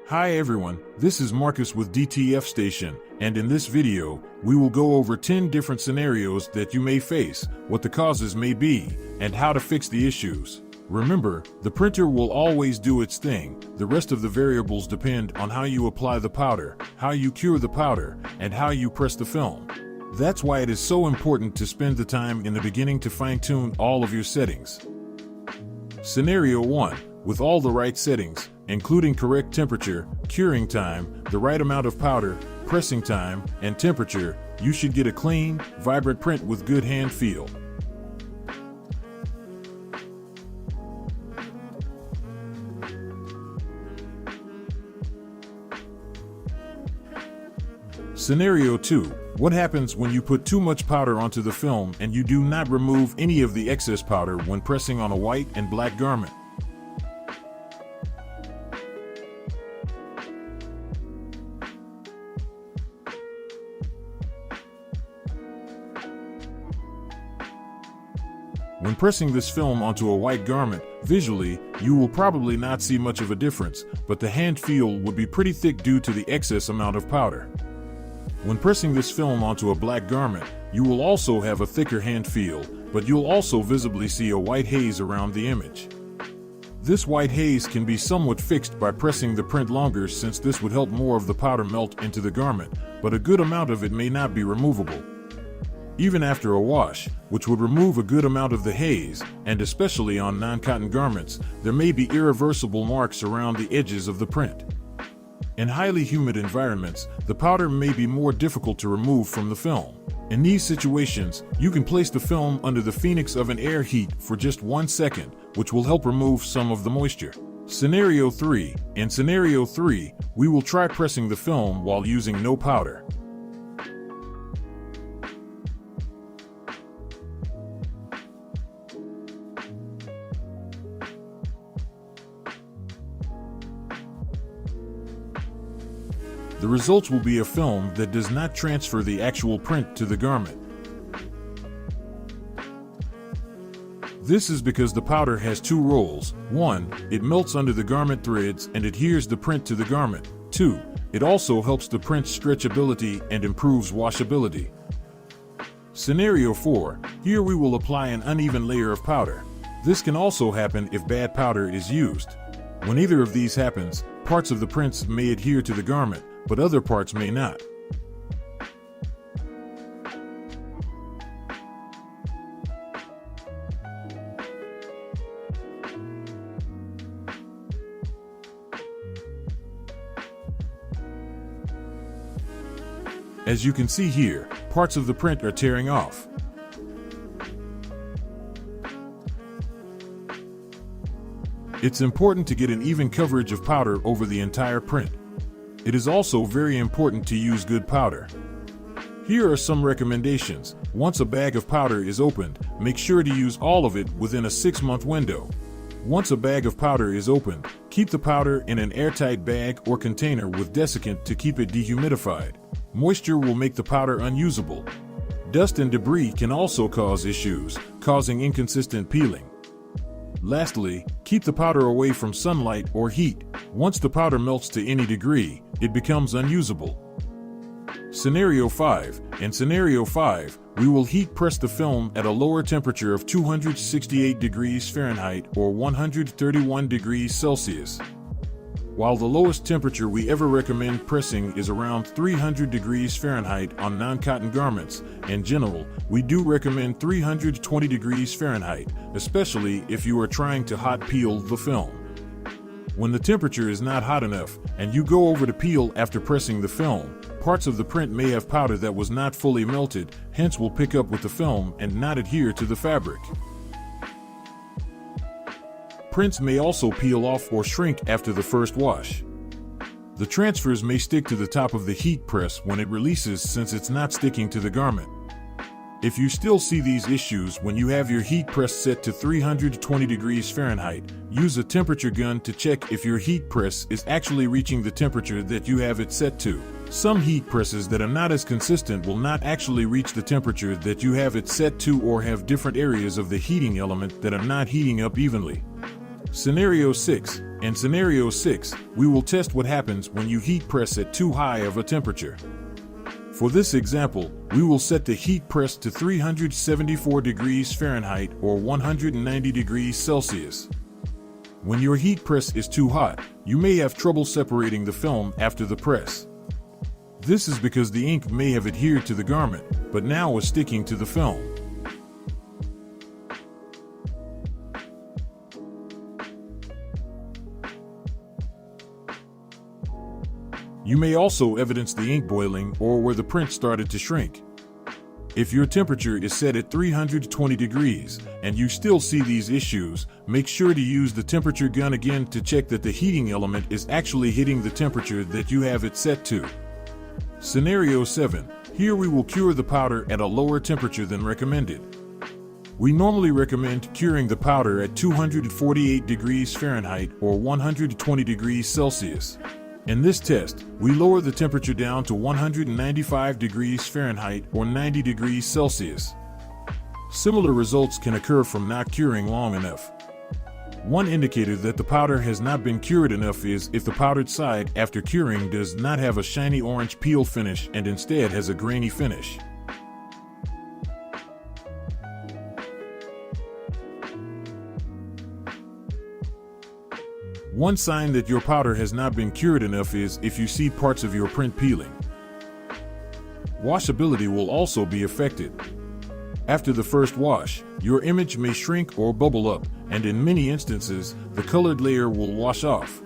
Hi everyone, this is Marcus with DTF Station, and in this video, we will go over 10 different scenarios that you may face, what the causes may be, and how to fix the issues. Remember, the printer will always do its thing. The rest of the variables depend on how you apply the powder, how you cure the powder, and how you press the film. That's why it is so important to spend the time in the beginning to fine-tune all of your settings. Scenario 1. With all the right settings, including correct temperature, curing time, the right amount of powder, pressing time, and temperature, you should get a clean, vibrant print with good hand feel. Scenario 2. What happens when you put too much powder onto the film and you do not remove any of the excess powder when pressing on a white and black garment? When pressing this film onto a white garment, visually, you will probably not see much of a difference, but the hand feel would be pretty thick due to the excess amount of powder. When pressing this film onto a black garment, you will also have a thicker hand feel, but you'll also visibly see a white haze around the image. This white haze can be somewhat fixed by pressing the print longer, since this would help more of the powder melt into the garment, but a good amount of it may not be removable. Even after a wash, which would remove a good amount of the haze, and especially on non-cotton garments, there may be irreversible marks around the edges of the print. In highly humid environments, the powder may be more difficult to remove from the film. In these situations, you can place the film under the phoenix of an air heat for just 1 second, which will help remove some of the moisture. Scenario 3. In Scenario 3, we will try pressing the film while using no powder. The results will be a film that does not transfer the actual print to the garment. This is because the powder has two roles. 1. It melts under the garment threads and adheres the print to the garment. 2. It also helps the print's stretchability and improves washability. Scenario 4. Here we will apply an uneven layer of powder. This can also happen if bad powder is used. When either of these happens, parts of the prints may adhere to the garment, but other parts may not. As you can see here, parts of the print are tearing off. It's important to get an even coverage of powder over the entire print. It is also very important to use good powder. Here are some recommendations. Once a bag of powder is opened, make sure to use all of it within a 6-month window. Once a bag of powder is opened, keep the powder in an airtight bag or container with desiccant to keep it dehumidified. Moisture will make the powder unusable. Dust and debris can also cause issues, causing inconsistent peeling. Lastly, keep the powder away from sunlight or heat. Once the powder melts to any degree, it becomes unusable. Scenario 5. In Scenario 5, we will heat press the film at a lower temperature of 268 degrees Fahrenheit or 131 degrees Celsius. While the lowest temperature we ever recommend pressing is around 300 degrees Fahrenheit on non-cotton garments, in general, we do recommend 320 degrees Fahrenheit, especially if you are trying to hot peel the film. When the temperature is not hot enough, and you go over to peel after pressing the film, parts of the print may have powder that was not fully melted, hence will pick up with the film and not adhere to the fabric. Prints may also peel off or shrink after the first wash. The transfers may stick to the top of the heat press when it releases, since it's not sticking to the garment. If you still see these issues when you have your heat press set to 320 degrees Fahrenheit, use a temperature gun to check if your heat press is actually reaching the temperature that you have it set to. Some heat presses that are not as consistent will not actually reach the temperature that you have it set to, or have different areas of the heating element that are not heating up evenly. Scenario 6. In scenario 6, we will test what happens when you heat press at too high of a temperature. For this example, we will set the heat press to 374 degrees Fahrenheit or 190 degrees Celsius. When your heat press is too hot, you may have trouble separating the film after the press. This is because the ink may have adhered to the garment, but now is sticking to the film. You may also evidence the ink boiling or where the print started to shrink. If your temperature is set at 320 degrees and you still see these issues, make sure to use the temperature gun again to check that the heating element is actually hitting the temperature that you have it set to. Scenario 7. Here we will cure the powder at a lower temperature than recommended. We normally recommend curing the powder at 248 degrees Fahrenheit or 120 degrees Celsius. In this test, we lower the temperature down to 195 degrees Fahrenheit or 90 degrees Celsius. Similar results can occur from not curing long enough. One indicator that the powder has not been cured enough is if the powdered side after curing does not have a shiny orange peel finish and instead has a grainy finish. One sign that your powder has not been cured enough is if you see parts of your print peeling. Washability will also be affected. After the first wash, your image may shrink or bubble up, and in many instances, the colored layer will wash off.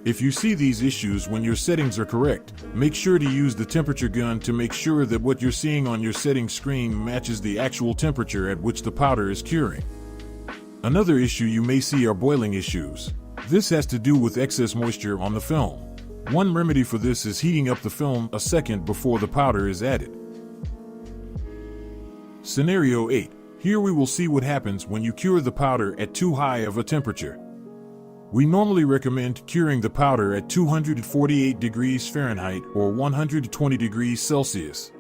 If you see these issues when your settings are correct, make sure to use the temperature gun to make sure that what you're seeing on your settings screen matches the actual temperature at which the powder is curing. Another issue you may see are boiling issues. This has to do with excess moisture on the film. One remedy for this is heating up the film a second before the powder is added. Scenario 8. Here we will see what happens when you cure the powder at too high of a temperature. We normally recommend curing the powder at 248 degrees Fahrenheit or 120 degrees Celsius.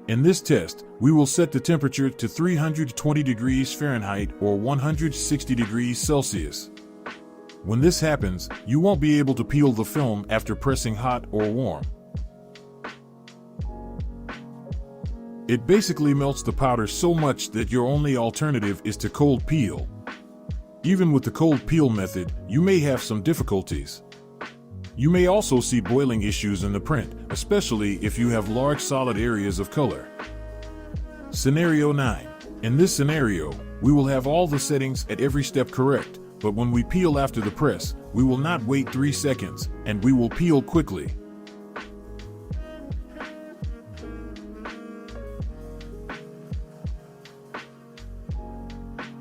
In this test, we will set the temperature to 320 degrees Fahrenheit or 160 degrees Celsius. When this happens, you won't be able to peel the film after pressing hot or warm. It basically melts the powder so much that your only alternative is to cold peel. Even with the cold peel method, you may have some difficulties. You may also see boiling issues in the print, especially if you have large solid areas of color. Scenario 9. In this scenario, we will have all the settings at every step correct, but when we peel after the press, we will not wait 3 seconds, and we will peel quickly.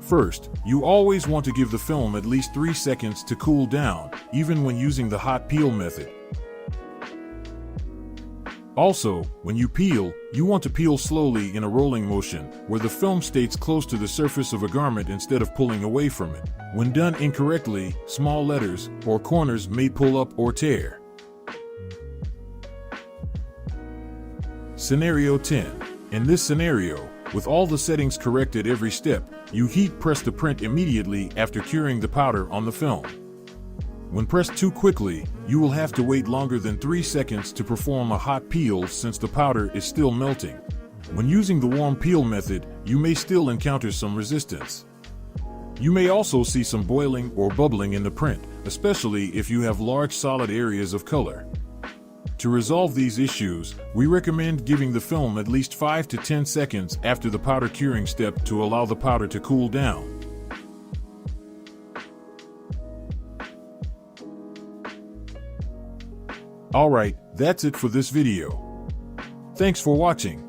First, you always want to give the film at least 3 seconds to cool down, even when using the hot peel method. Also, when you peel, you want to peel slowly in a rolling motion, where the film stays close to the surface of a garment instead of pulling away from it. When done incorrectly, small letters or corners may pull up or tear. Scenario 10. In this scenario, with all the settings correct at every step, you heat press the print immediately after curing the powder on the film. When pressed too quickly, you will have to wait longer than 3 seconds to perform a hot peel since the powder is still melting. When using the warm peel method, you may still encounter some resistance. You may also see some boiling or bubbling in the print, especially if you have large solid areas of color. To resolve these issues, we recommend giving the film at least 5 to 10 seconds after the powder curing step to allow the powder to cool down. Alright, that's it for this video. Thanks for watching.